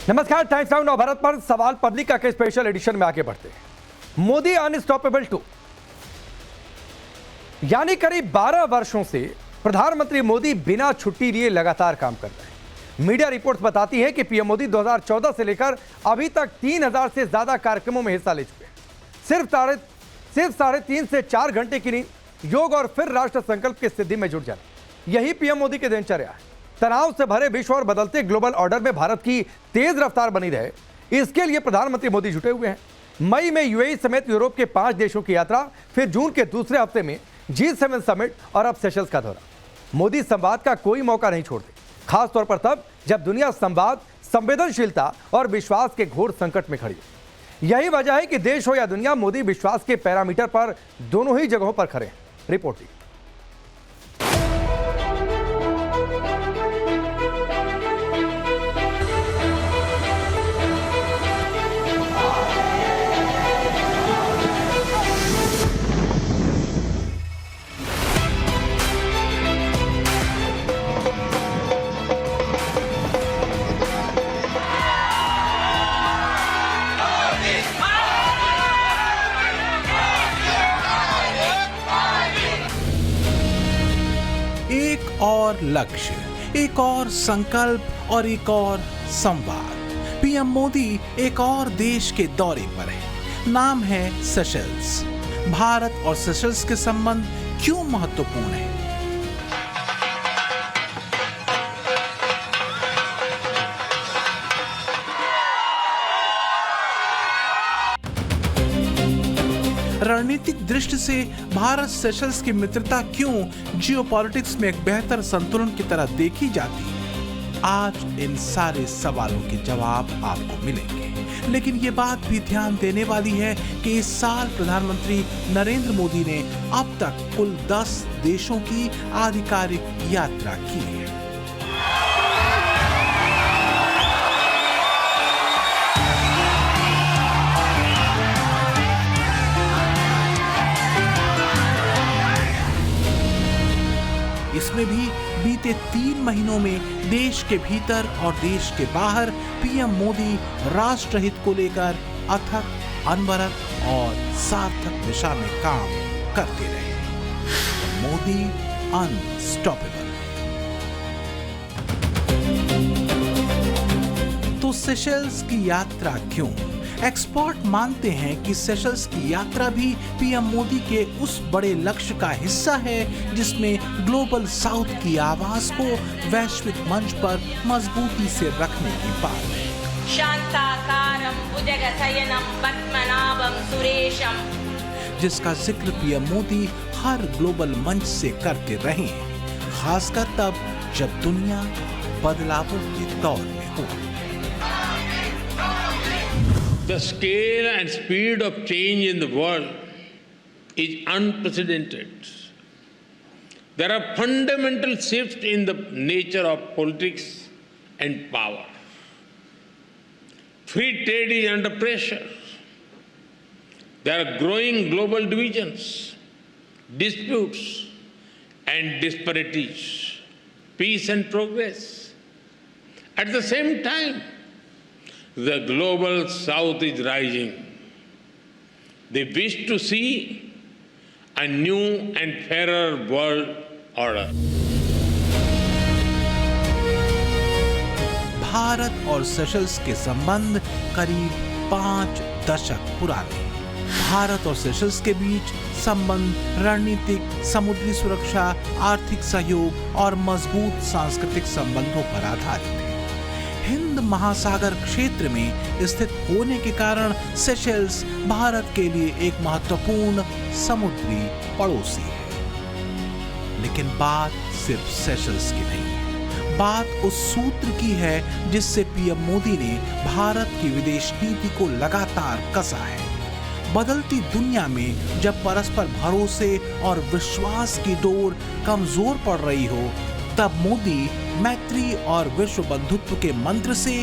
नमस्कार, times now Navbharat पर सवाल पब्लिका के स्पेशल एडिशन में आगे बढ़ते हैं। मोदी अनस्टॉपेबल 2 यानी करीब 12 वर्षों से प्रधानमंत्री मोदी बिना छुट्टी लिए लगातार काम कर रहे हैं। मीडिया रिपोर्ट्स बताती है कि पीएम मोदी 2014 से लेकर अभी तक 3000 से ज्यादा कार्यक्रमों में हिस्सा ले चुके हैं। सिर्फ साढ़े 3 से 4 घंटे की नींद, योग और फिर राष्ट्र संकल्प की सिद्धि में जुट जाना, यही पीएम मोदी की दिनचर्या है। तनाव से भरे विश्व और बदलते ग्लोबल ऑर्डर में भारत की तेज रफ्तार बनी रहे, इसके लिए प्रधानमंत्री मोदी जुटे हुए हैं। मई में यूएई समेत यूरोप के 5 देशों की यात्रा, फिर जून के दूसरे हफ्ते में G7 समिट और अब सेशल्स का दौरा। मोदी संवाद का कोई मौका नहीं छोड़ते, खासतौर पर तब जब दुनिया संवाद, संवेदनशीलता और विश्वास के घोर संकट में खड़ी है। यही वजह है कि देश हो या दुनिया, मोदी विश्वास के पैरामीटर पर दोनों ही जगहों पर खड़े हैं। रिपोर्ट दी। एक और लक्ष्य, एक और संकल्प और एक और संवाद। पीएम मोदी एक और देश के दौरे पर है। नाम है सेशल्स। भारत और सेशल्स के संबंध क्यों महत्वपूर्ण है? रणनीतिक दृष्टि से भारत सेशल्स की मित्रता क्यों जियोपॉलिटिक्स में एक बेहतर संतुलन की तरह देखी जाती है? आज इन सारे सवालों के जवाब आपको मिलेंगे, लेकिन ये बात भी ध्यान देने वाली है कि इस साल प्रधानमंत्री नरेंद्र मोदी ने अब तक कुल 10 देशों की आधिकारिक यात्रा की है। इसमें भी बीते 3 महीनों में देश के भीतर और देश के बाहर पीएम मोदी राष्ट्र हित को लेकर अथक, अनवरत और सार्थक दिशा में काम करते रहे। मोदी अनस्टॉपेबल। तो सेशल्स की यात्रा क्यों? एक्सपर्ट मानते हैं कि सेशल्स की यात्रा भी पीएम मोदी के उस बड़े लक्ष्य का हिस्सा है जिसमें ग्लोबल साउथ की आवाज को वैश्विक मंच पर मजबूती से रखने की बात है। शांताकारं भुजगशयनं पद्मनाभं सुरेशं, जिसका जिक्र पीएम मोदी हर ग्लोबल मंच से करते रहे, खासकर तब जब दुनिया बदलावों के दौर में हो। The scale and speed of change in the world is unprecedented. There are fundamental shifts in the nature of politics and power. Free trade is under pressure. There are growing global divisions, disputes, and disparities. Peace and progress. At the same time, the global south is rising. They wish to see a new and fairer world order. Bharat और Seychelles के संबंध करीब 5 दशक पुराने। भारत और Seychelles के बीच संबंध रणनीतिक, समुद्री सुरक्षा, आर्थिक सहयोग और मजबूत सांस्कृतिक संबंधों पर आधारित है। हिंद महासागर क्षेत्र में स्थित होने के कारण सेशल्स भारत के लिए एक महत्वपूर्ण समुद्री पड़ोसी है। लेकिन बात सिर्फ सेशल्स की नहीं है, बात उस सूत्र की है जिससे पीएम मोदी ने भारत की विदेश नीति को लगातार कसा है। बदलती दुनिया में जब परस्पर भरोसे और विश्वास की डोर कमजोर पड़ रही हो, तब मोदी मैत्री और विश्व बंधुत्व के मंत्र से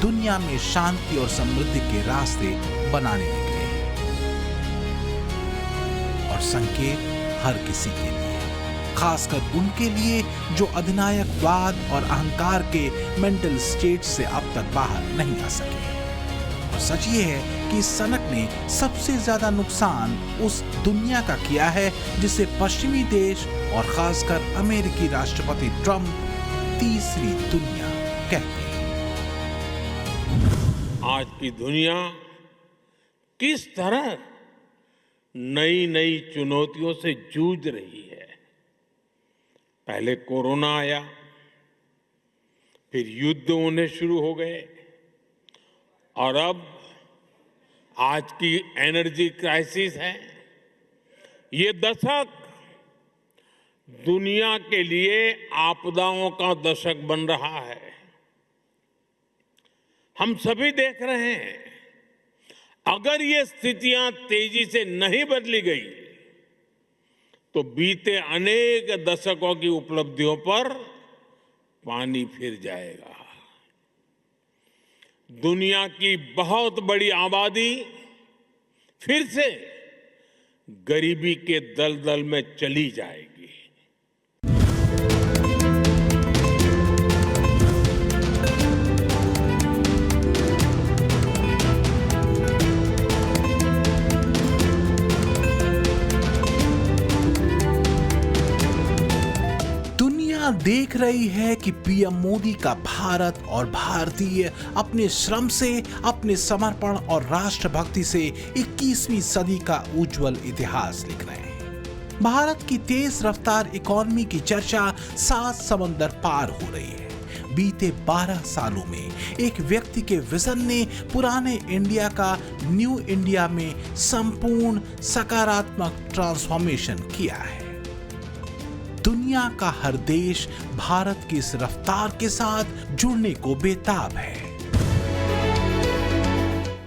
दुनिया में शांति और समृद्धि के रास्ते बनाने निकले। और संकेत हर किसी के लिए, खासकर उनके लिए जो अधिनायकवाद और अहंकार के मेंटल स्टेट से अब तक बाहर नहीं आ सके। और सच ये है कि इस सनक ने सबसे ज्यादा नुकसान उस दुनिया का किया है जिसे पश्चिमी देश और खासकर अमेरिकी राष्ट्रपति ट्रंप तीसरी दुनिया कहते हैं। आज की दुनिया किस तरह नई नई चुनौतियों से जूझ रही है। पहले कोरोना आया, फिर युद्ध होने शुरू हो गए और अब आज की एनर्जी क्राइसिस है। ये दशक दुनिया के लिए आपदाओं का दशक बन रहा है। हम सभी देख रहे हैं, अगर ये स्थितियां तेजी से नहीं बदली गई तो बीते अनेक दशकों की उपलब्धियों पर पानी फिर जाएगा। दुनिया की बहुत बड़ी आबादी फिर से गरीबी के दलदल में चली जाएगी। देख रही है कि पीएम मोदी का भारत और भारतीय अपने श्रम से, अपने समर्पण और राष्ट्रभक्ति से 21वीं सदी का उज्जवल इतिहास लिख रहे हैं। भारत की तेज रफ्तार इकोनॉमी की चर्चा 7 समंदर पार हो रही है। बीते 12 सालों में एक व्यक्ति के विजन ने पुराने इंडिया का न्यू इंडिया में संपूर्ण सकारात्मक ट्रांसफॉर्मेशन किया है। दुनिया का हर देश भारत की इस रफ्तार के साथ जुड़ने को बेताब है।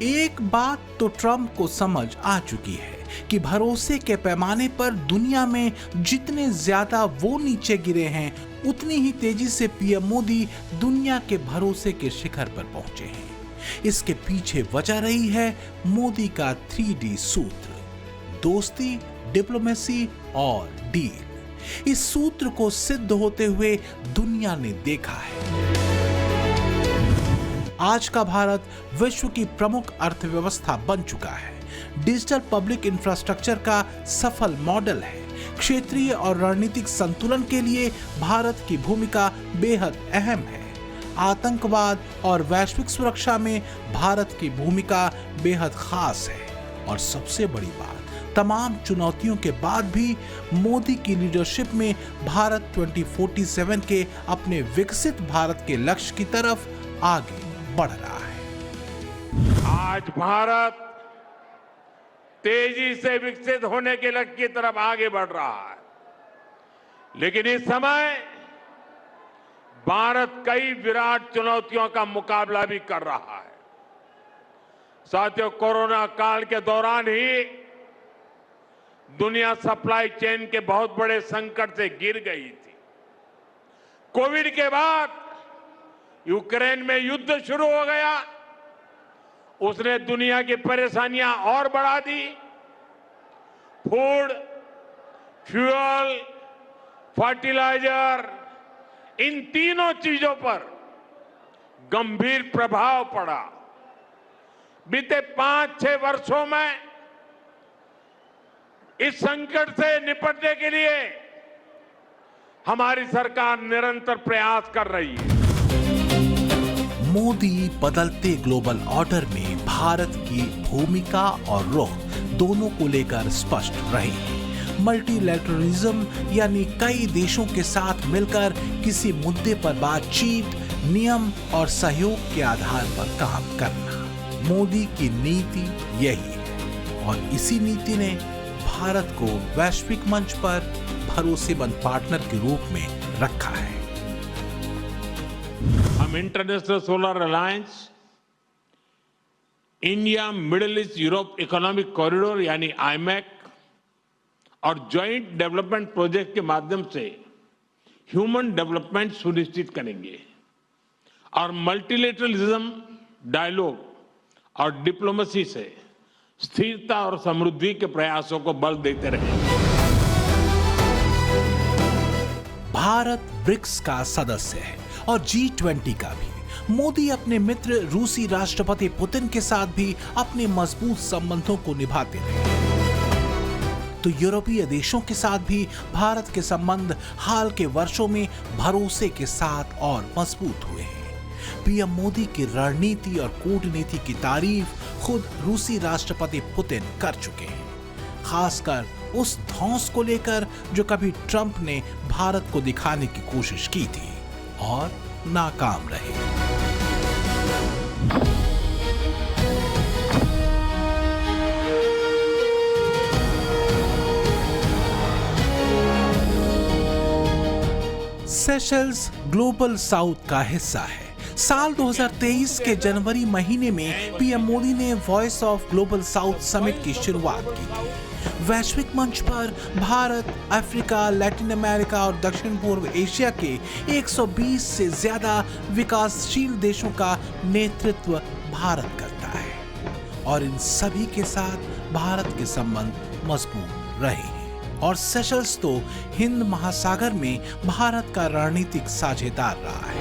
एक बात तो ट्रंप को समझ आ चुकी है कि भरोसे के पैमाने पर दुनिया में जितने ज्यादा वो नीचे गिरे हैं, उतनी ही तेजी से पीएम मोदी दुनिया के भरोसे के शिखर पर पहुंचे हैं। इसके पीछे वजह रही है मोदी का 3D सूत्र: दोस्ती, डिप्लोमेसी और डील। इस सूत्र को सिद्ध होते हुए दुनिया ने देखा है। आज का भारत विश्व की प्रमुख अर्थव्यवस्था बन चुका है। डिजिटल पब्लिक इंफ्रास्ट्रक्चर का सफल मॉडल है। क्षेत्रीय और रणनीतिक संतुलन के लिए भारत की भूमिका बेहद अहम है। आतंकवाद और वैश्विक सुरक्षा में भारत की भूमिका बेहद खास है। और सबसे बड़ी बात, तमाम चुनौतियों के बाद भी मोदी की लीडरशिप में भारत 2047 के अपने विकसित भारत के लक्ष्य की तरफ आगे बढ़ रहा है। आज भारत तेजी से विकसित होने के लक्ष्य की तरफ आगे बढ़ रहा है, लेकिन इस समय भारत कई विराट चुनौतियों का मुकाबला भी कर रहा है। साथियों, कोरोना काल के दौरान ही दुनिया सप्लाई चेन के बहुत बड़े संकट से गिर गई थी। कोविड के बाद यूक्रेन में युद्ध शुरू हो गया, उसने दुनिया की परेशानियां और बढ़ा दी। फूड, फ्यूल, फर्टिलाइजर, इन तीनों चीजों पर गंभीर प्रभाव पड़ा। बीते 5-6 वर्षों में इस संकट से निपटने के लिए हमारी सरकार निरंतर प्रयास कर रही है। मोदी बदलते ग्लोबल ऑर्डर में भारत की भूमिका और रुख दोनों को लेकर स्पष्ट रहे हैं। मल्टीलैटरलिज्म यानी कई देशों के साथ मिलकर किसी मुद्दे पर बातचीत, नियम और सहयोग के आधार पर काम करना, मोदी की नीति यही है। और इसी नीति ने भारत को वैश्विक मंच पर भरोसेमंद पार्टनर के रूप में रखा है। हम international solar alliance, India middle east Europe economic corridor यानी आईमैक और ज्वाइंट डेवलपमेंट प्रोजेक्ट के माध्यम से ह्यूमन डेवलपमेंट सुनिश्चित करेंगे और मल्टीलेटरलिज्म, डायलॉग और डिप्लोमेसी से स्थिरता और समृद्धि के प्रयासों को बल देते रहेंगे। भारत ब्रिक्स का सदस्य है और G20 का भी। मोदी अपने मित्र रूसी राष्ट्रपति पुतिन के साथ भी अपने मजबूत संबंधों को निभाते रहे। तो यूरोपीय देशों के साथ भी भारत के संबंध हाल के वर्षों में भरोसे के साथ और मजबूत हुए हैं। पीएम मोदी की रणनीति और कूटनीति की तारीफ खुद रूसी राष्ट्रपति पुतिन कर चुके हैं, खासकर उस धौंस को लेकर जो कभी ट्रंप ने भारत को दिखाने की कोशिश की थी और नाकाम रहे। सेशल्स ग्लोबल साउथ का हिस्सा है। साल 2023 के जनवरी महीने में पीएम मोदी ने voice of global south summit की शुरुआत की थी। वैश्विक मंच पर भारत, अफ्रीका, लैटिन अमेरिका और दक्षिण पूर्व एशिया के 120 से ज्यादा विकासशील देशों का नेतृत्व भारत करता है और इन सभी के साथ भारत के संबंध मजबूत रहे हैं। और सेशल्स तो हिंद महासागर में भारत का रणनीतिक साझेदार रहा है।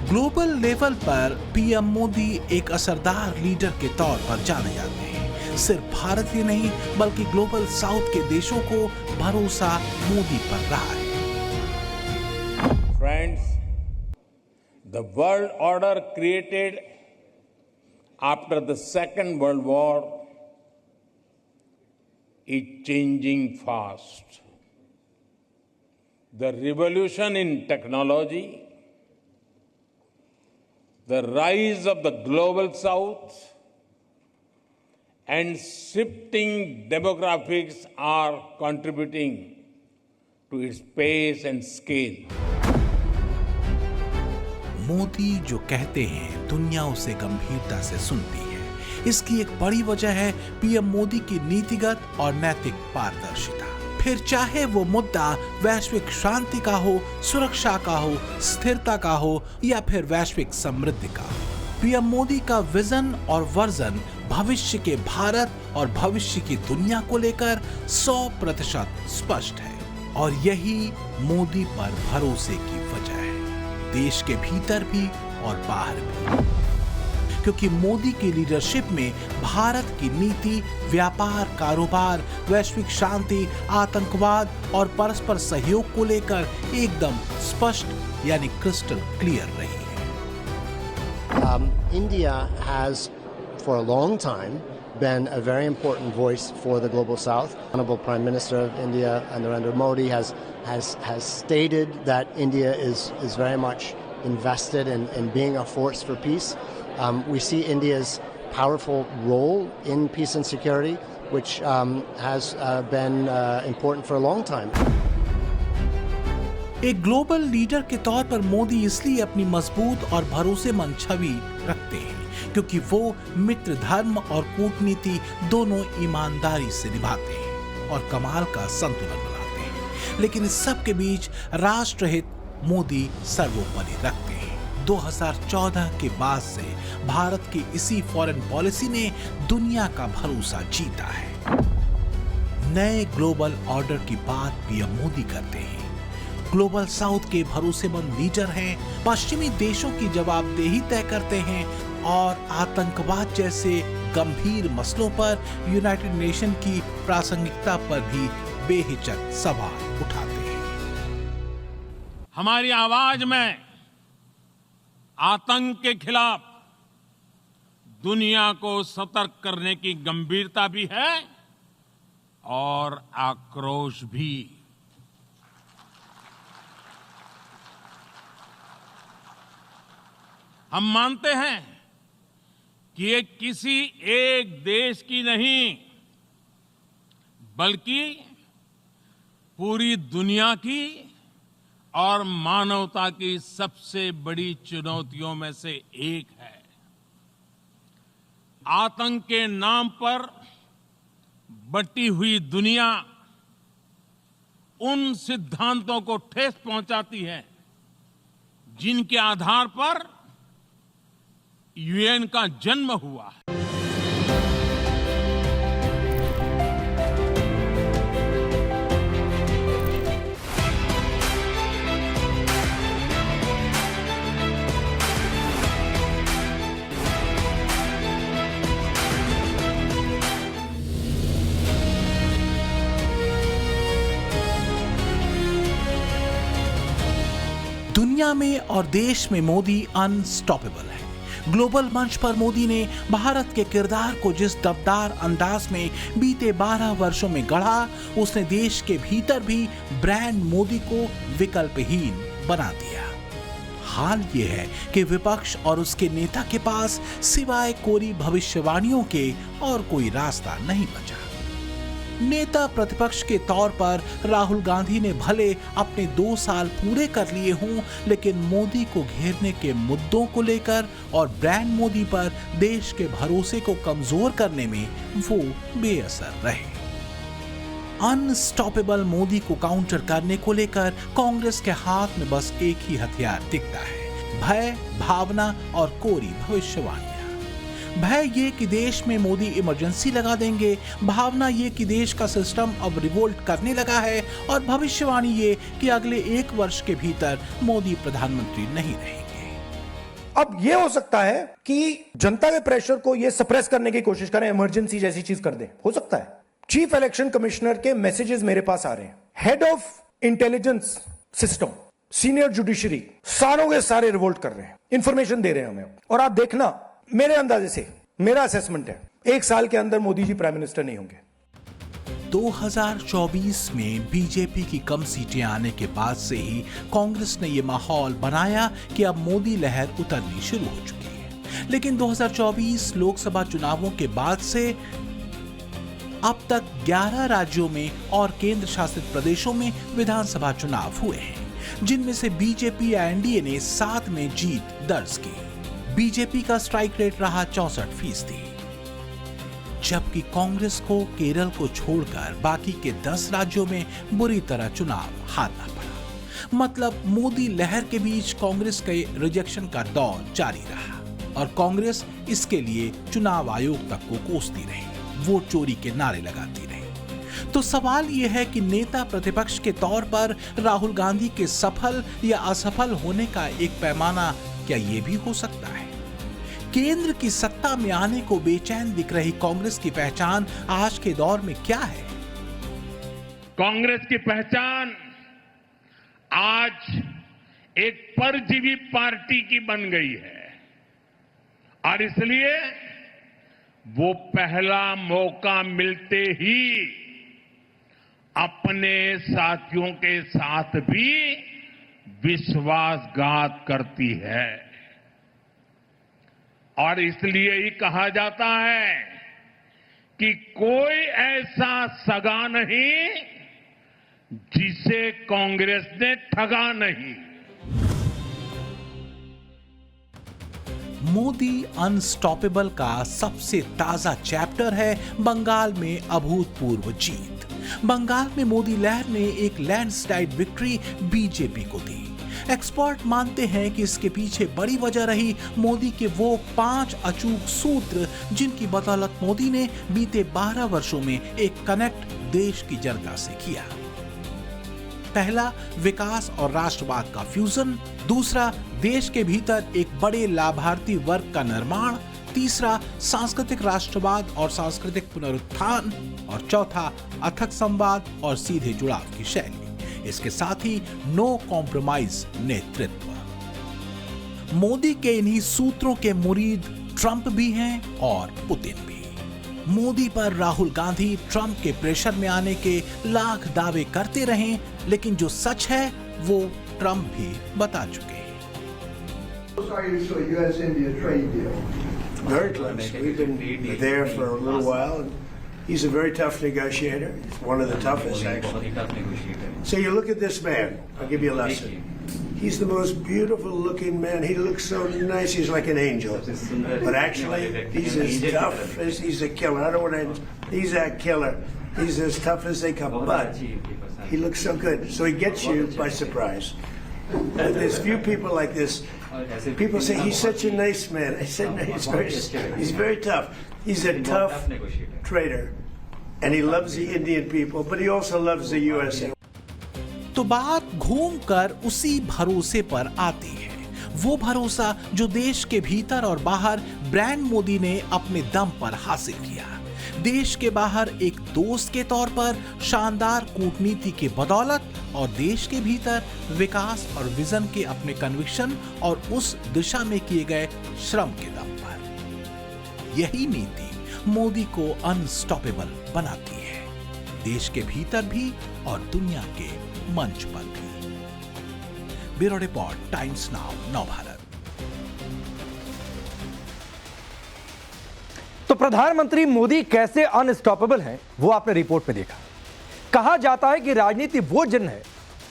ग्लोबल लेवल पर पीएम मोदी एक असरदार लीडर के तौर पर जाने जाते हैं। सिर्फ भारत ही नहीं बल्कि ग्लोबल साउथ के देशों को भरोसा मोदी पर रहा है। Friends, the world order created after the Second World War is changing fast. The revolution in technology, the rise of the global south, and shifting demographics are contributing to its pace and scale. Modi जो कहते हैं दुनिया उसे गंभीरता से सुनती है। इसकी एक बड़ी वजह है पीएम मोदी की नीतिगत और नैतिक पारदर्शिता। फिर चाहे वो मुद्दा वैश्विक शांति का हो, सुरक्षा का हो, स्थिरता का हो या फिर वैश्विक समृद्धि का। पीएम मोदी का विजन और वर्जन भविष्य के भारत और भविष्य की दुनिया को लेकर 100% स्पष्ट है और यही मोदी पर भरोसे की वजह है, देश के भीतर भी और बाहर भी। क्योंकि मोदी की लीडरशिप में भारत की नीति व्यापार, कारोबार, वैश्विक शांति, आतंकवाद और परस्पर सहयोग को लेकर एकदम स्पष्ट यानी क्रिस्टल क्लियर रही है। India has, for a long time, been a very important voice for the global South. Honorable Prime Minister of India, Narendra Modi, has stated that India is very much invested in being a force for peace. We see India's powerful role in peace and security, which has been important for a long time. एक global leader के तौर पर मोदी इसलिए अपनी मजबूत और भरोसेमंद छवि रखते हैं क्योंकि वो मित्र धर्म और कूटनीति दोनों ईमानदारी से निभाते हैं और कमाल का संतुलन बनाते हैं। लेकिन इस सब के बीच राष्ट्रहित मोदी सर्वोपरि रखते हैं। 2014 के बाद से भारत की इसी फॉरेन पॉलिसी ने दुनिया का भरोसा जीता है। नए ग्लोबल ऑर्डर की बात पीएम मोदी करते हैं। ग्लोबल साउथ के भरोसेमंद लीडर हैं, पश्चिमी देशों की जवाबदेही तय करते हैं और आतंकवाद जैसे गंभीर मसलों पर यूनाइटेड नेशन की प्रासंगिकता पर भी बेहिचक सवाल उठाते हैं। हमारी आवाज में आतंक के खिलाफ दुनिया को सतर्क करने की गंभीरता भी है और आक्रोश भी। हम मानते हैं कि ये किसी एक देश की नहीं बल्कि पूरी दुनिया की और मानवता की सबसे बड़ी चुनौतियों में से एक है। आतंक के नाम पर बटी हुई दुनिया उन सिद्धांतों को ठेस पहुंचाती है जिनके आधार पर यूएन का जन्म हुआ है। दुनिया में और देश में मोदी अनस्टॉपेबल है। ग्लोबल मंच पर मोदी ने भारत के किरदार को जिस दमदार अंदाज में बीते 12 वर्षों में गढ़ा, उसने देश के भीतर भी ब्रांड मोदी को विकल्पहीन बना दिया। हाल ये है कि विपक्ष और उसके नेता के पास सिवाय कोरी भविष्यवाणियों के और कोई रास्ता नहीं बचा। नेता प्रतिपक्ष के तौर पर राहुल गांधी ने भले अपने 2 साल पूरे कर लिए हों, लेकिन मोदी को घेरने के मुद्दों को लेकर और ब्रांड मोदी पर देश के भरोसे को कमजोर करने में वो बेअसर रहे। अनस्टॉपेबल मोदी को काउंटर करने को लेकर कांग्रेस के हाथ में बस एक ही हथियार दिखता है, भय, भावना और कोरी भविष्यवाणियां। भय ये कि देश में मोदी इमरजेंसी लगा देंगे, भावना ये कि देश का सिस्टम अब रिवोल्ट करने लगा है, और भविष्यवाणी ये कि अगले 1 वर्ष के भीतर मोदी प्रधानमंत्री नहीं रहेंगे। अब यह हो सकता है कि जनता के प्रेशर को यह सप्रेस करने की कोशिश करें, इमरजेंसी जैसी चीज कर दें, हो सकता है। चीफ इलेक्शन कमिश्नर के मैसेजेस मेरे पास आ रहे हैं, head of intelligence system, senior judiciary, सारों के सारे रिवोल्ट कर रहे हैं, इंफॉर्मेशन दे रहे हैं हमें। और आप देखना, मेरे अंदाजे से, मेरा असेसमेंट है, 1 साल के अंदर मोदी जी प्राइम मिनिस्टर नहीं होंगे। 2024 में बीजेपी की कम सीटें आने के बाद से ही कांग्रेस ने यह माहौल बनाया कि अब मोदी लहर उतरनी शुरू हो चुकी है। लेकिन 2024 लोकसभा चुनावों के बाद से अब तक 11 राज्यों में और केंद्र शासित प्रदेशों में विधानसभा चुनाव हुए हैं, जिनमें से बीजेपी या एनडीए ने 7 में जीत दर्ज की। बीजेपी का स्ट्राइक रेट रहा 64%, जबकि कांग्रेस को केरल को छोड़कर बाकी के 10 राज्यों में बुरी तरह चुनाव हारना पड़ा। मतलब मोदी लहर के बीच कांग्रेस के रिजेक्शन का दौर जारी रहा और कांग्रेस इसके लिए चुनाव आयोग तक को कोसती रही, वोट चोरी के नारे लगाती रही। तो सवाल यह है कि नेता प्रतिपक्ष के तौर पर राहुल गांधी के सफल या असफल होने का एक पैमाना क्या ये भी हो सकता है? केंद्र की सत्ता में आने को बेचैन दिख रही कांग्रेस की पहचान आज के दौर में क्या है? कांग्रेस की पहचान आज एक परजीवी पार्टी की बन गई है और इसलिए वो पहला मौका मिलते ही अपने साथियों के साथ भी विश्वासघात करती है। और इसलिए ही कहा जाता है कि कोई ऐसा सगा नहीं जिसे कांग्रेस ने ठगा नहीं। मोदी अनस्टॉपेबल का सबसे ताजा चैप्टर है बंगाल में अभूतपूर्व जीत। बंगाल में मोदी लहर ने एक लैंडस्लाइड विक्ट्री बीजेपी को दी। एक्सपर्ट मानते हैं कि इसके पीछे बड़ी वजह रही मोदी के वो 5 अचूक सूत्र, जिनकी बदौलत मोदी ने बीते 12 वर्षों में एक कनेक्ट देश की जनता से किया। पहला, विकास और राष्ट्रवाद का फ्यूजन। दूसरा, देश के भीतर एक बड़े लाभार्थी वर्ग का निर्माण। तीसरा, सांस्कृतिक राष्ट्रवाद और सांस्कृतिक पुनरुत्थान। और चौथा, अथक संवाद और सीधे जुड़ाव की शैली। इसके साथ ही नो कॉम्प्रोमाइज नेतृत्व। मोदी के इन्हीं सूत्रों के मुरीद ट्रंप भी हैं और पुतिन भी। मोदी पर राहुल गांधी ट्रंप के प्रेशर में आने के लाख दावे करते रहे, लेकिन जो सच है वो ट्रंप भी बता चुके हैं। Very close. We've been there for a little while. And he's a very tough negotiator. He's one of the toughest, actually. So you look at this man. I'll give you a lesson. He's the most beautiful looking man. He looks so nice. He's like an angel. But actually, he's as tough as he's a killer. I don't want to. He's a killer. He's as tough as they come. But he looks so good. So he gets you by surprise. And there's few people like this. People say he's such a nice man. I said no, he's very tough. He's a tough trader, and he loves the Indian people, but he also loves the USA. तो बात घूमकर उसी भरोसे पर आती है, वो भरोसा जो देश के भीतर और बाहर ब्रांड मोदी ने अपने दम पर हासिल किया। देश के बाहर एक दोस्त के तौर पर शानदार कूटनीति के बदौलत और देश के भीतर विकास और विजन के अपने कन्विक्शन और उस दिशा में किए गए श्रम के दम पर। यही नीति मोदी को अनस्टॉपेबल बनाती है, देश के भीतर भी और दुनिया के मंच पर भी। Bureau report, times now, Navbharat. तो प्रधानमंत्री मोदी कैसे अनस्टॉपेबल हैं, वो आपने रिपोर्ट में देखा। कहा जाता है कि राजनीति वो जिन्न है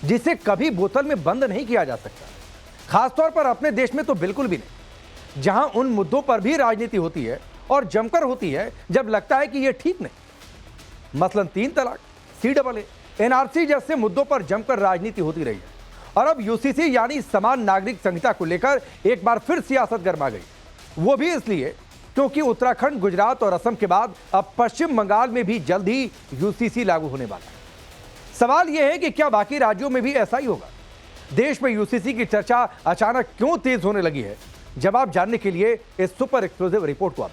जिसे कभी बोतल में बंद नहीं किया जा सकता, खासतौर पर अपने देश में तो बिल्कुल भी नहीं, जहां उन मुद्दों पर भी राजनीति होती है और जमकर होती है जब लगता है कि यह ठीक नहीं। मसलन 3 तलाक, CAA, NRC जैसे मुद्दों पर जमकर राजनीति होती रही है। और अब UCC यानी समान नागरिक संहिता को लेकर एक बार फिर सियासत गर्मा गई, वो भी इसलिए क्योंकि उत्तराखंड, गुजरात और असम के बाद अब पश्चिम बंगाल में भी जल्द ही UCC लागू होने वाला है। सवाल यह है कि क्या बाकी राज्यों में भी ऐसा ही होगा? देश में UCC की चर्चा अचानक क्यों तेज होने लगी है? जवाब जानने के लिए इस सुपर एक्सक्लूसिव रिपोर्ट को आप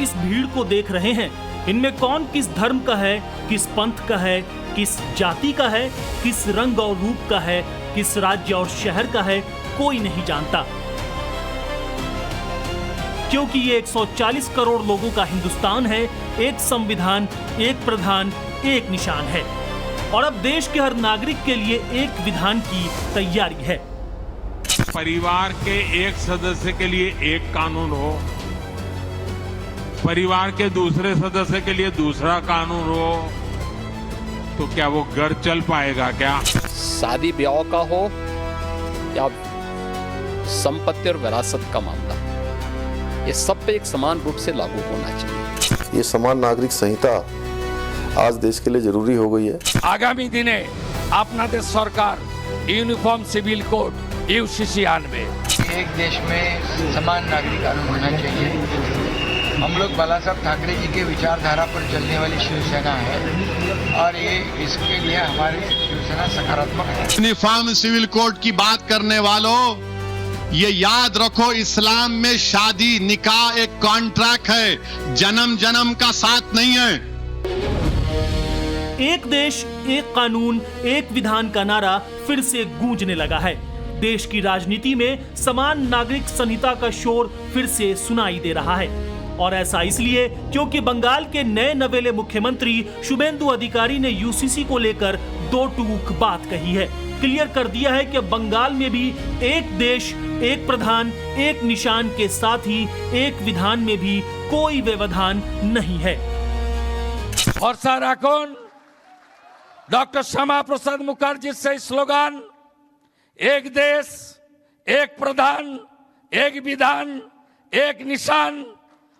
इस भीड़ को देख रहे हैं। इनमें कौन किस धर्म का है, किस पंथ का है, किस जाति का है, किस रंग और रूप का है, किस राज्य और शहर का है, कोई नहीं जानता। क्योंकि ये 140 करोड़ लोगों का हिंदुस्तान है, एक संविधान, एक प्रधान, एक निशान है। और अब देश के हर नागरिक के लिए एक विधान की तैयारी है। परिवार के एक सदस्य के लिए एक कानून हो, परिवार के दूसरे सदस्य के लिए दूसरा कानून हो, तो क्या वो घर चल पाएगा क्या? शादी ब्याह का हो या संपत्ति और विरासत का मामला, ये सब पे एक समान रूप से लागू होना चाहिए। ये समान नागरिक संहिता आज देश के लिए जरूरी हो गई है। आगामी दिने आपनादेश सरकार यूनिफॉर्म सिविल कोड UCC आनबे। एक देश में समान नागरिक कानून होना चाहिए। हम लोग बाला साहब ठाकरे जी के विचारधारा पर चलने वाली शिवसेना है और ये इसके लिए हमारी शिवसेना सकारात्मक है। यूनिफॉर्म सिविल कोड की बात करने वालों, ये याद रखो, इस्लाम में शादी निकाह एक कॉन्ट्रैक्ट है, जन्म जन्म का साथ नहीं है। एक देश, एक कानून, एक विधान का नारा फिर से गूंजने लगा है। देश की राजनीति में समान नागरिक संहिता का शोर फिर से सुनाई दे रहा है। और ऐसा इसलिए क्योंकि बंगाल के नए नवेले मुख्यमंत्री शुभेंदु अधिकारी ने UCC को लेकर 2 टूक बात कही है। क्लियर कर दिया है कि बंगाल में भी एक देश, एक प्रधान, एक निशान के साथ ही एक विधान में भी कोई व्यवधान नहीं है। भरोसा राखुन डॉक्टर श्यामा प्रसाद मुखर्जी से स्लोगान एक देश, एक प्रधान, एक विधान, एक निशान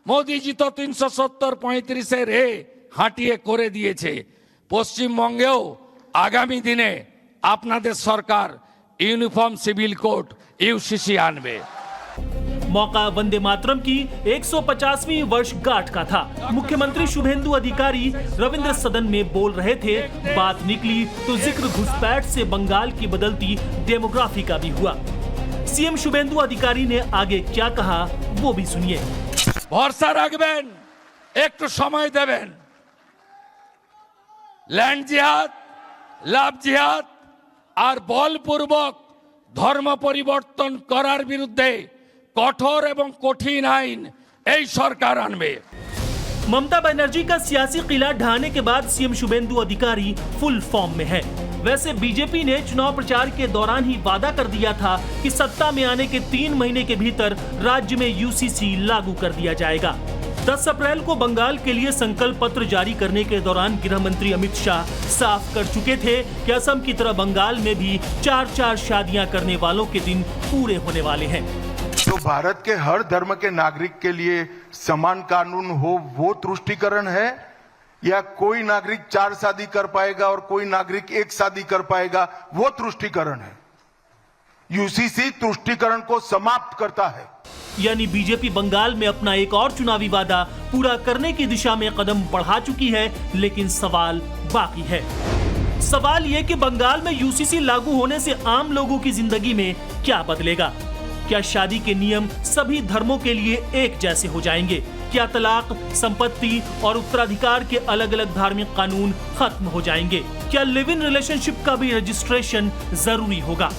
मोदी जी तो 370-35 रे हाटिए करे दिए। पश्चिमबंगेও आगामी दिने आपनादेश सरकार यूनिफॉर्म सिविल कोड UCC आनबे। मौका वंदे मातरम की 150वीं वर्षगांठ का था। मुख्यमंत्री शुभेंदु अधिकारी रविंद्र सदन में बोल रहे थे। बात निकली तो जिक्र घुसपैठ से बंगाल की बदलती डेमोग्राफी का भी हुआ। सीएम शुभेंदु अधिकारी ने आगे क्या कहा वो भी सुनिए। भरोसा रखबेन, एक समय देवें। लैंड जिहाद, लाभ जिहाद और बलपूर्वक धर्म परिवर्तन करार बिरुद्धे कठोर एवं कठिन आईन এই सरकार आनबे। ममता बनर्जी का सियासी किला ढहाने के बाद सीएम शुभेंदु अधिकारी फुल फॉर्म में है। वैसे बीजेपी ने चुनाव प्रचार के दौरान ही वादा कर दिया था कि सत्ता में आने के 3 महीने के भीतर राज्य में UCC लागू कर दिया जाएगा। 10 अप्रैल को बंगाल के लिए संकल्प पत्र जारी करने के दौरान गृह मंत्री अमित शाह साफ कर चुके थे कि असम की तरह बंगाल में भी 4-4 शादियां करने वालों के दिन पूरे होने वाले हैं। तो भारत के हर धर्म के नागरिक के लिए समान कानून हो, वो तुष्टिकरण है, या कोई नागरिक 4 शादी कर पाएगा और कोई नागरिक 1 शादी कर पाएगा, वो तुष्टिकरण है। UCC तुष्टिकरण को समाप्त करता है। यानी बीजेपी बंगाल में अपना एक और चुनावी वादा पूरा करने की दिशा में कदम बढ़ा चुकी है, लेकिन सवाल बाकी है। सवाल ये कि बंगाल में यूसीसी लागू होने से आम लोगों की जिंदगी में क्या बदलेगा? क्या शादी के नियम सभी धर्मों के लिए एक जैसे हो जाएंगे? क्या तलाक, संपत्ति और उत्तराधिकार के अलग अलग धार्मिक कानून खत्म हो जाएंगे? क्या लिव इन रिलेशनशिप का भी रजिस्ट्रेशन जरूरी होगा?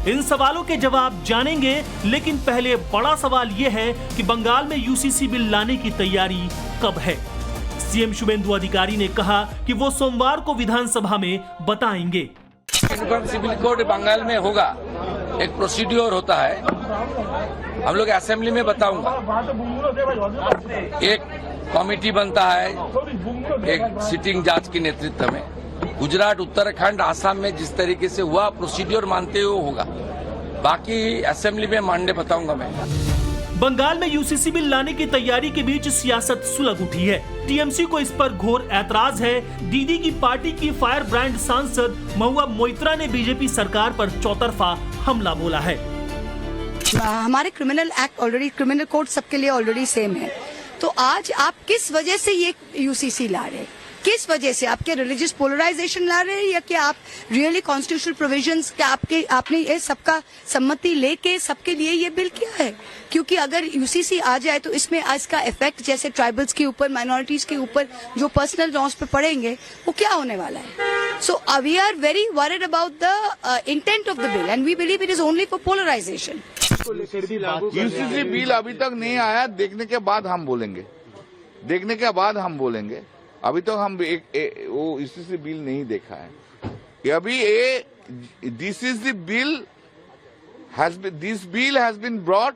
इन सवालों के जवाब जानेंगे, लेकिन पहले बड़ा सवाल यह है कि बंगाल में यूसीसी बिल लाने की तैयारी कब है? सीएम शुभेंदु अधिकारी ने कहा कि वो सोमवार को विधानसभा में बताएंगे। यूनिफॉर्म सिविल कोड बंगाल में होगा, एक प्रोसीड्योर होता है, हम लोग असेंबली में बताऊंगा। एक कमेटी बनता है एक सिटिंग जज के नेतृत्व में। गुजरात, उत्तराखंड, आसाम में जिस तरीके से हुआ प्रोसीड्योर मानते हुए होगा, बाकी असेंबली में मानने बताऊंगा मैं। बंगाल में यूसीसी बिल लाने की तैयारी के बीच सियासत सुलग उठी है। टीएमसी को इस पर घोर ऐतराज है। दीदी की पार्टी की फायर ब्रांड सांसद महुआ मोइत्रा ने बीजेपी सरकार पर चौतरफा हमला बोला है। हमारे criminal act already, criminal code सबके लिए ऑलरेडी सेम है, तो आज आप किस वजह से ये यूसीसी ला रहे हैं? किस वजह से? आपके रिलीजियस पोलराइजेशन ला रहे हैं या कि आप रियली कॉन्स्टिट्यूशनल प्रोविजंस के आपने ये सबका सम्मति लेके सबके लिए ये बिल किया है? क्योंकि अगर यूसीसी आ जाए तो इसमें इसका इफेक्ट जैसे ट्राइबल्स के ऊपर, माइनॉरिटीज के ऊपर जो पर्सनल लॉस पे पड़ेंगे वो क्या होने वाला है? So we are very worried about the intent of the bill and we believe it is only for polarisation. UCC bill अभी तक नहीं आया, देखने के बाद हम बोलेंगे, देखने के बाद हम बोलेंगे। अभी तो हम वो यूसीसी बिल नहीं देखा है। अभी this is the bill this bill has been brought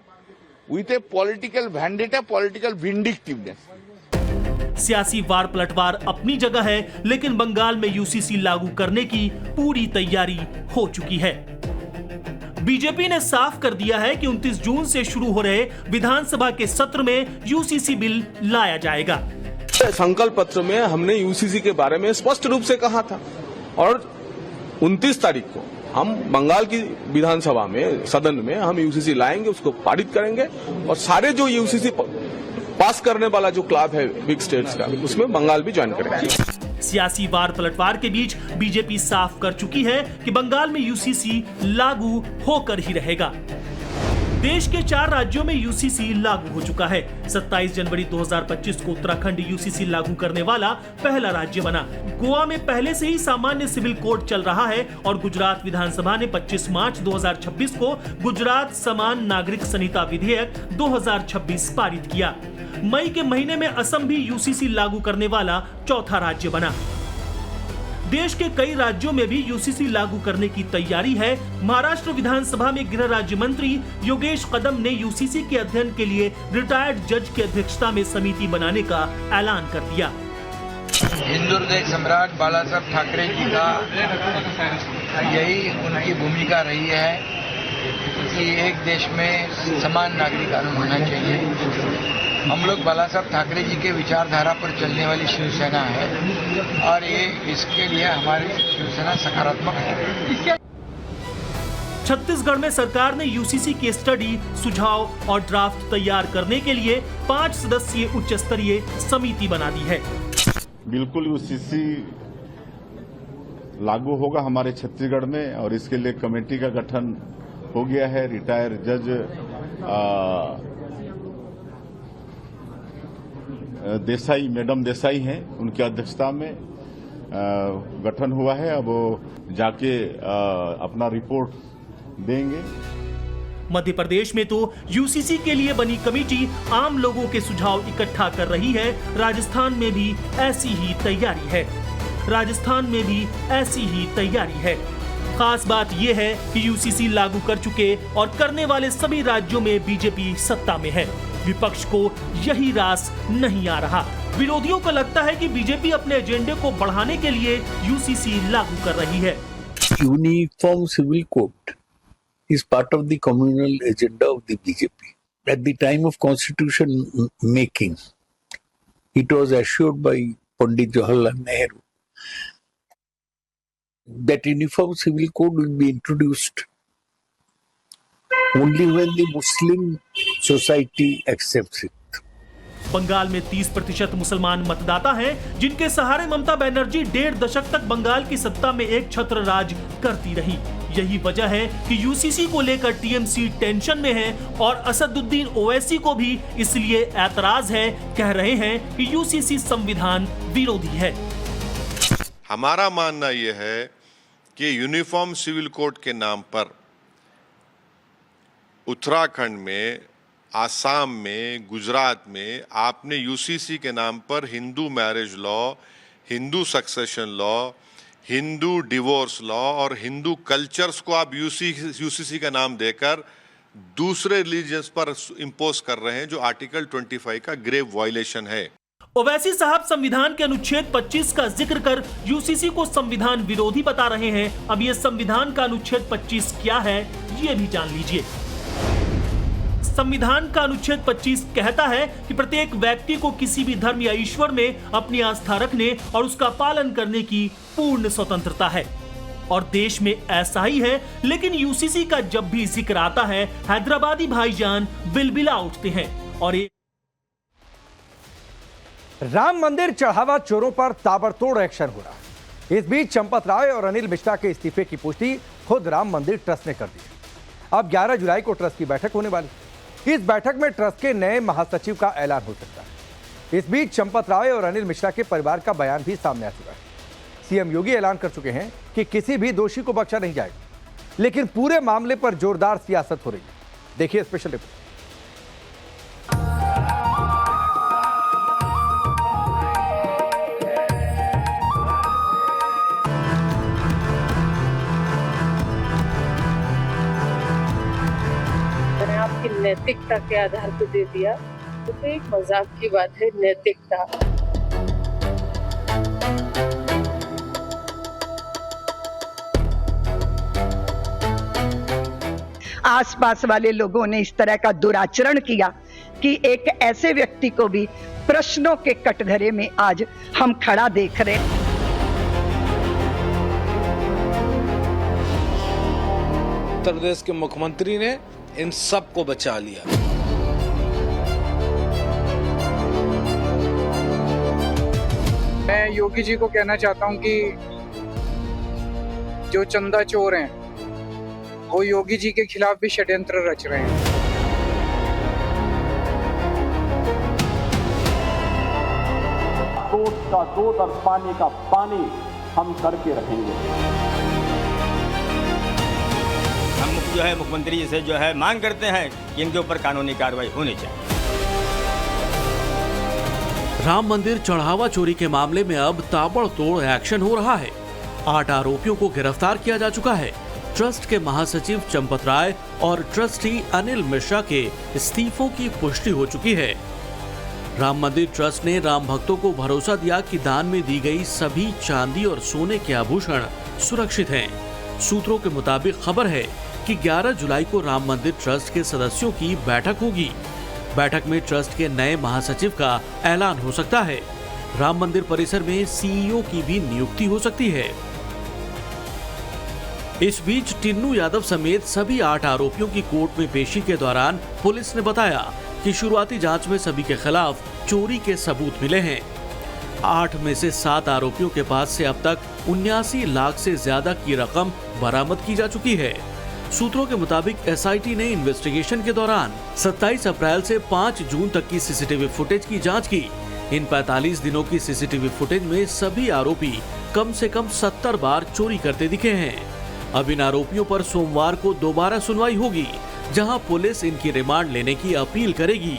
with a political vendetta, political vindictiveness. सियासी वार पलटवार अपनी जगह है, लेकिन बंगाल में यूसीसी लागू करने की पूरी तैयारी हो चुकी है। बीजेपी ने साफ कर दिया है कि 29 जून से शुरू हो रहे विधानसभा के सत्र में यूसीसी बिल लाया जाएगा। संकल्प पत्र में हमने यूसीसी के बारे में स्पष्ट रूप से कहा था और 29 तारीख को हम बंगाल की विधानसभा में, सदन में हम यूसीसी लाएंगे, उसको पारित करेंगे और सारे जो यूसीसी पास करने वाला जो क्लब है बिग स्टेट्स का, उसमें बंगाल भी ज्वाइन करेंगे। सियासी वार पलटवार के बीच बीजेपी साफ कर चुकी है कि बंगाल में यूसीसी लागू होकर ही रहेगा। देश के 4 राज्यों में यूसीसी लागू हो चुका है। 27 जनवरी 2025 को उत्तराखंड यूसीसी लागू करने वाला पहला राज्य बना। गोवा में पहले से ही सामान्य सिविल कोड चल रहा है और गुजरात विधानसभा ने 25 मार्च 2026 को गुजरात समान नागरिक संहिता विधेयक 2026 पारित किया। मई के महीने में असम भी यूसीसी लागू करने वाला चौथा राज्य बना। देश के कई राज्यों में भी यूसीसी लागू करने की तैयारी है। महाराष्ट्र विधानसभा में गृह राज्य मंत्री योगेश कदम ने यूसीसी के अध्ययन के लिए रिटायर्ड जज की अध्यक्षता में समिति बनाने का ऐलान कर दिया। हिंदुहृदय सम्राट बाला साहब ठाकरे जी का यही उनकी भूमिका रही है कि एक देश में समान नागरिक कानून होना चाहिए। हम लोग बाला साहब ठाकरे जी के विचारधारा पर चलने वाली शिवसेना है और ये इसके लिए हमारी शिवसेना सकारात्मक है। छत्तीसगढ़ में सरकार ने यूसीसी की स्टडी, सुझाव और ड्राफ्ट तैयार करने के लिए 5 सदस्यीय उच्च स्तरीय समिति बना दी है। बिल्कुल यूसीसी लागू होगा हमारे छत्तीसगढ़ में और इसके लिए कमेटी का गठन हो गया है। रिटायर जज देसाई, मैडम देसाई हैं, उनकी अध्यक्षता में गठन हुआ है। अब वो जाके अपना रिपोर्ट देंगे। मध्य प्रदेश में तो यूसीसी के लिए बनी कमेटी आम लोगों के सुझाव इकट्ठा कर रही है। राजस्थान में भी ऐसी ही तैयारी है। खास बात यह है कि यूसीसी लागू कर चुके और करने वाले सभी राज्यों में बीजेपी सत्ता में है। विपक्ष को यही रास नहीं आ रहा। विरोधियों को लगता है कि बीजेपी अपने एजेंडे को बढ़ाने के लिए यूसीसी लागू कर रही है। Uniform civil code is part of the communal agenda of the BJP. At the time of constitution making, it was assured by Pandit Jawaharlal Nehru that uniform civil code will be introduced only when the Muslim society accepts it. Bengal में 30% मुसलमान मतदाता हैं, जिनके सहारे ममता बनर्जी 1.5 दशक तक बंगाल की सत्ता में एक छत्र राज करती रही। यही वजह है कि यूसीसी को लेकर टीएमसी टेंशन में है और असदुद्दीन ओवैसी को भी इसलिए ऐतराज है। कह रहे हैं कि यूसीसी संविधान विरोधी है। हमारा मानना यह है कि यूनिफॉर्म सिविल कोड के नाम पर उत्तराखंड में, आसाम में, गुजरात में आपने यूसीसी के नाम पर Hindu marriage law, Hindu succession law, Hindu divorce law और हिंदू कल्चर्स को आप यूसीसी का नाम देकर दूसरे रिलीजियंस पर इंपोज कर रहे हैं, जो आर्टिकल 25 का ग्रेव वायलेशन है। ओवैसी साहब संविधान के अनुच्छेद 25 का जिक्र कर यूसीसी को संविधान विरोधी बता रहे हैं। अब ये संविधान का अनुच्छेद 25 क्या है, ये भी जान लीजिए। संविधान का अनुच्छेद 25 कहता है कि प्रत्येक व्यक्ति को किसी भी धर्म या ईश्वर में अपनी आस्था रखने और उसका पालन करने की पूर्ण स्वतंत्रता है, और देश में ऐसा ही है। लेकिन यूसीसी का जब भी जिक्र आता है, हैदराबादी भाईजान बिलबिला उठते हैं। और राम मंदिर चढ़ावा चोरों पर ताबड़तोड़ एक्शन हो रहा है। इस बीच चंपत राय और अनिल मिश्रा के इस्तीफे की पुष्टि खुद राम मंदिर ट्रस्ट ने कर दी। अब 11 जुलाई को ट्रस्ट की बैठक होने वाली। इस बैठक में ट्रस्ट के नए महासचिव का ऐलान हो सकता है। इस बीच चंपत राय और अनिल मिश्रा के परिवार का बयान भी सामने आ चुका है। सीएम योगी ऐलान कर चुके हैं कि किसी भी दोषी को बख्शा नहीं जाएगा, लेकिन पूरे मामले पर जोरदार सियासत हो रही है। देखिए स्पेशल रिपोर्ट। आपकी नैतिकता के आधार पर दे दिया तो एक मजाक की बात है। नैतिकता आसपास वाले लोगों ने इस तरह का दुराचरण किया कि एक ऐसे व्यक्ति को भी प्रश्नों के कटघरे में आज हम खड़ा देख रहे हैं। उत्तर प्रदेश के मुख्यमंत्री ने इन सब को बचा लिया। मैं योगी जी को कहना चाहता हूं कि जो चंदा चोर हैं वो योगी जी के खिलाफ भी षड्यंत्र रच रहे हैं। दूध का दूध और पानी का पानी हम करके रहेंगे। हम जो है मुख्यमंत्री जी से जो है मांग करते हैं कि इनके ऊपर कानूनी कार्रवाई होनी चाहिए। राम मंदिर चढ़ावा चोरी के मामले में अब ताबड़तोड़ एक्शन हो रहा है। 8 आरोपियों को गिरफ्तार किया जा चुका है। ट्रस्ट के महासचिव चंपत राय और ट्रस्टी अनिल मिश्रा के इस्तीफों की पुष्टि हो चुकी है। राम मंदिर ट्रस्ट ने राम भक्तों को भरोसा दिया कि दान में दी गई सभी चांदी और सोने के आभूषण सुरक्षित हैं। सूत्रों के मुताबिक खबर है कि 11 जुलाई को राम मंदिर ट्रस्ट के सदस्यों की बैठक होगी। बैठक में ट्रस्ट के नए महासचिव का ऐलान हो सकता है। राम मंदिर परिसर में सीईओ की भी नियुक्ति हो सकती है। इस बीच टिन्नू यादव समेत सभी 8 आरोपियों की कोर्ट में पेशी के दौरान पुलिस ने बताया कि शुरुआती जांच में सभी के खिलाफ चोरी के सबूत मिले हैं। 8 में से 7 आरोपियों के पास से अब तक 79 लाख से ज्यादा की रकम बरामद की जा चुकी है। सूत्रों के मुताबिक एसआईटी ने इन्वेस्टिगेशन के दौरान 27 अप्रैल से 5 जून तक की सीसीटीवी फुटेज की जांच की। इन 45 दिनों की सीसीटीवी फुटेज में सभी आरोपी कम से कम 70 बार चोरी करते दिखे हैं। अब इन आरोपियों पर सोमवार को दोबारा सुनवाई होगी, जहां पुलिस इनकी रिमांड लेने की अपील करेगी।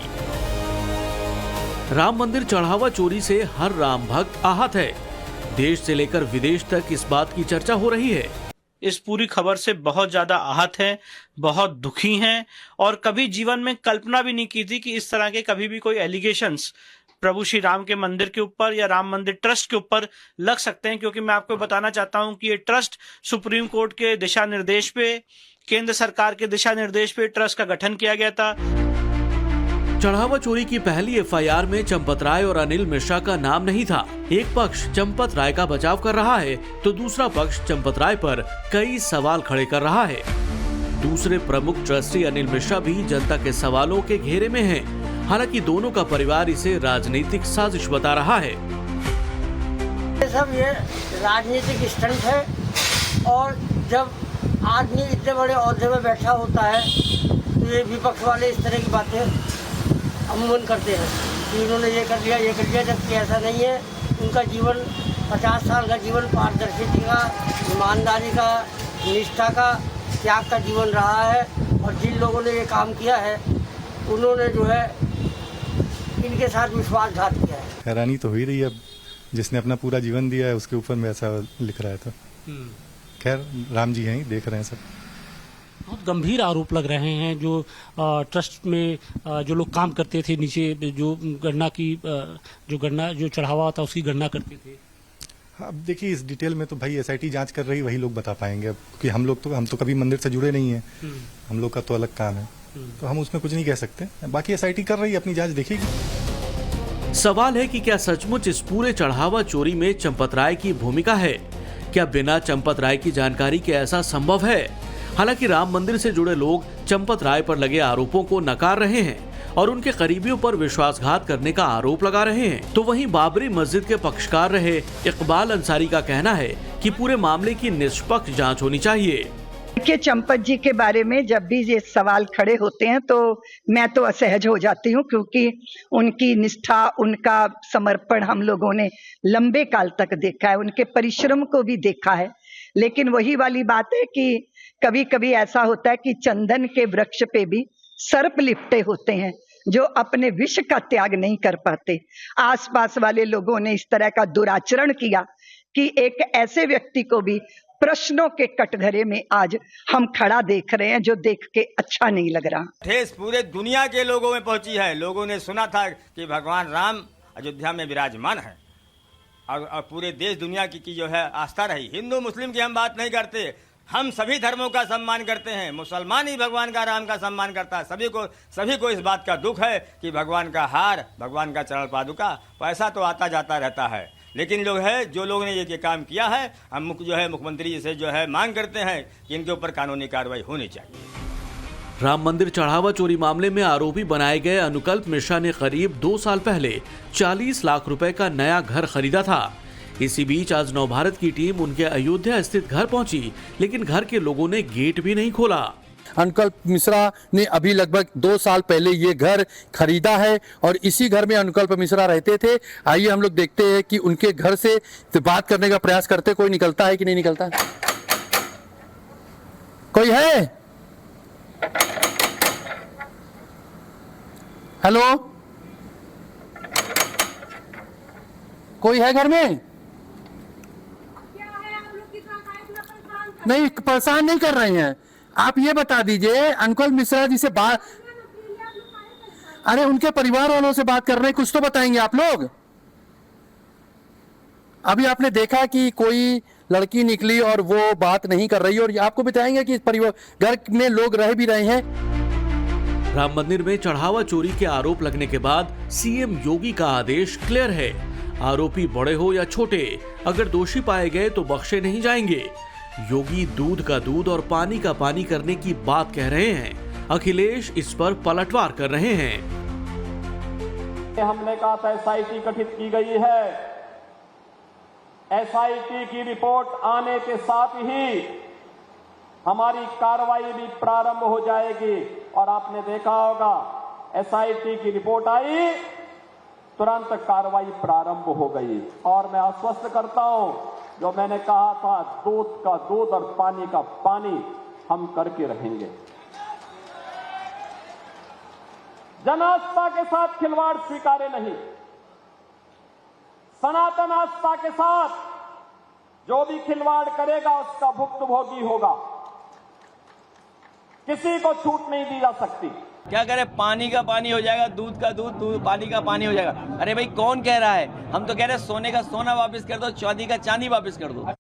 राम मंदिर चढ़ावा चोरी से हर राम भक्त आहत है। देश से लेकर विदेश तक इस बात की चर्चा हो रही है। इस पूरी खबर से बहुत ज्यादा आहत हैं, बहुत दुखी हैं और कभी जीवन में कल्पना भी नहीं की थी कि इस तरह के कभी भी कोई एलिगेशंस प्रभु श्री राम के मंदिर के ऊपर या राम मंदिर ट्रस्ट के ऊपर लग सकते हैं। क्योंकि मैं आपको बताना चाहता हूं कि ये ट्रस्ट सुप्रीम कोर्ट के दिशा निर्देश पे, केंद्र सरकार के दिशा निर्देश पे ट्रस्ट का गठन किया गया था। चढ़ावा चोरी की पहली एफआईआर में चंपत राय और अनिल मिश्रा का नाम नहीं था। एक पक्ष चंपत राय का बचाव कर रहा है तो दूसरा पक्ष चंपत राय पर कई सवाल खड़े कर रहा है। दूसरे प्रमुख ट्रस्टी अनिल मिश्रा भी जनता के सवालों के घेरे में हैं। हालांकि दोनों का परिवार इसे राजनीतिक साजिश बता रहा है। सब ये राजनीतिक स्टंट है, और जब आदमी इतने बड़े ओहदे में बैठा होता है तो ये विपक्ष वाले इस तरह की बातें अमूमन करते हैं कि इन्होंने ये कर लिया, जबकि ऐसा नहीं है। उनका जीवन 50 साल का जीवन पारदर्शिता का, ईमानदारी का, निष्ठा का, त्याग का जीवन रहा है। और जिन लोगों ने ये काम किया है उन्होंने जो है इनके साथ विश्वासघात किया है। हैरानी तो ही रही है, जिसने अपना पूरा जीवन दिया है उसके ऊपर में ऐसा लिख रहा है। तो खैर राम जी हैं, देख रहे हैं सब। बहुत गंभीर आरोप लग रहे हैं। जो ट्रस्ट में जो लोग काम करते थे, नीचे जो गणना की जो चढ़ावा था उसकी गणना करते थे। अब देखिए इस डिटेल में तो भाई एसआईटी जांच कर रही, वही लोग बता पाएंगे। अब क्योंकि हम तो कभी मंदिर से जुड़े नहीं हैं, हम लोग का तो अलग काम है, तो हम उसमें कुछ नहीं कह सकते। बाकी एसआईटी कर रही है, अपनी जांच देखेगी। सवाल है कि क्या सचमुच इस पूरे चढ़ावा चोरी में चंपत राय की भूमिका है? क्या बिना चंपत राय की जानकारी के ऐसा संभव है? हालांकि राम मंदिर से जुड़े लोग चंपत राय पर लगे आरोपों को नकार रहे हैं और उनके करीबियों पर विश्वासघात करने का आरोप लगा रहे हैं। तो वहीं बाबरी मस्जिद के पक्षकार रहे इकबाल अंसारी का कहना है कि पूरे मामले की निष्पक्ष जांच होनी चाहिए। देखिए, चंपत जी के बारे में जब भी ये सवाल खड़े होते हैं तो मैं तो असहज हो जाती हूँ, क्योंकि उनकी निष्ठा, उनका समर्पण हम लोगों ने लंबे काल तक देखा है, उनके परिश्रम को भी देखा है। लेकिन वही वाली बात है कि कभी कभी ऐसा होता है कि चंदन के वृक्ष पे भी सर्प लिपटे होते हैं जो अपने विष का त्याग नहीं कर पाते। आसपास वाले लोगों ने इस तरह का दुराचरण किया कि एक ऐसे व्यक्ति को भी प्रश्नों के कटघरे में आज हम खड़ा देख रहे हैं, जो देख के अच्छा नहीं लग रहा। ठेस पूरे दुनिया के लोगों में पहुंची है। लोगों ने सुना था कि भगवान राम अयोध्या में विराजमान है, और पूरे देश दुनिया की जो है आस्था रही। हिंदू मुस्लिम की हम बात नहीं करते, हम सभी धर्मों का सम्मान करते हैं। मुसलमान ही भगवान का, राम का सम्मान करता है। सभी को इस बात का दुख है कि भगवान का हार, भगवान का चरण पादुका, पैसा तो आता जाता रहता है। लेकिन जो लोग ने ये काम किया है, हम जो है मुख्यमंत्री जी से जो है मांग करते हैं कि इनके ऊपर कानूनी कार्रवाई होनी चाहिए। राम मंदिर चढ़ावा चोरी मामले में आरोपी बनाए गए अनुकल्प मिश्रा ने करीब 2 साल पहले 40 लाख रुपए का नया घर खरीदा था। इसी बीच आज नवभारत की टीम उनके अयोध्या स्थित घर पहुंची, लेकिन घर के लोगों ने गेट भी नहीं खोला। अनुकल्प मिश्रा ने अभी लगभग 2 साल पहले ये घर खरीदा है और इसी घर में अनुकल्प मिश्रा रहते थे। आइए हम लोग देखते हैं कि उनके घर से बात करने का प्रयास करते, कोई निकलता है कि नहीं निकलता। कोई है? हेलो, कोई है घर में? नहीं, परेशान नहीं कर रहे हैं। आप ये बता दीजिए, अनुकल्प मिश्रा जी से बात, अरे उनके परिवार वालों से बात कर रहे हैं, कुछ तो बताएंगे आप लोग। अभी आपने देखा कि कोई लड़की निकली और वो बात नहीं कर रही, और आपको बताएंगे कि परिवार घर में लोग रह भी रहे हैं। राम मंदिर में चढ़ावा चोरी के आरोप लगने के बाद सीएम योगी का आदेश क्लियर है। आरोपी बड़े हो या छोटे, अगर दोषी पाए गए तो बख्शे नहीं जाएंगे। योगी दूध का दूध और पानी का पानी करने की बात कह रहे हैं। अखिलेश इस पर पलटवार कर रहे हैं। हमने कहा था एसआईटी गठित की गई है। एसआईटी की रिपोर्ट आने के साथ ही हमारी कार्रवाई भी प्रारंभ हो जाएगी। और आपने देखा होगा, एसआईटी की रिपोर्ट आई, तुरंत कार्रवाई प्रारंभ हो गई। और मैं आश्वस्त करता हूं, जो मैंने कहा था, दूध का दूध और पानी का पानी हम करके रहेंगे। जन आस्था के साथ खिलवाड़ स्वीकार्य नहीं। सनातन आस्था के साथ जो भी खिलवाड़ करेगा उसका भुक्तभोगी होगा। किसी को छूट नहीं दी जा सकती। क्या करें, पानी का पानी हो जाएगा, दूध का दूध, पानी का पानी हो जाएगा। अरे भाई, कौन कह रहा है? हम तो कह रहे हैं सोने का सोना वापस कर दो, चांदी का चांदी वापस कर दो।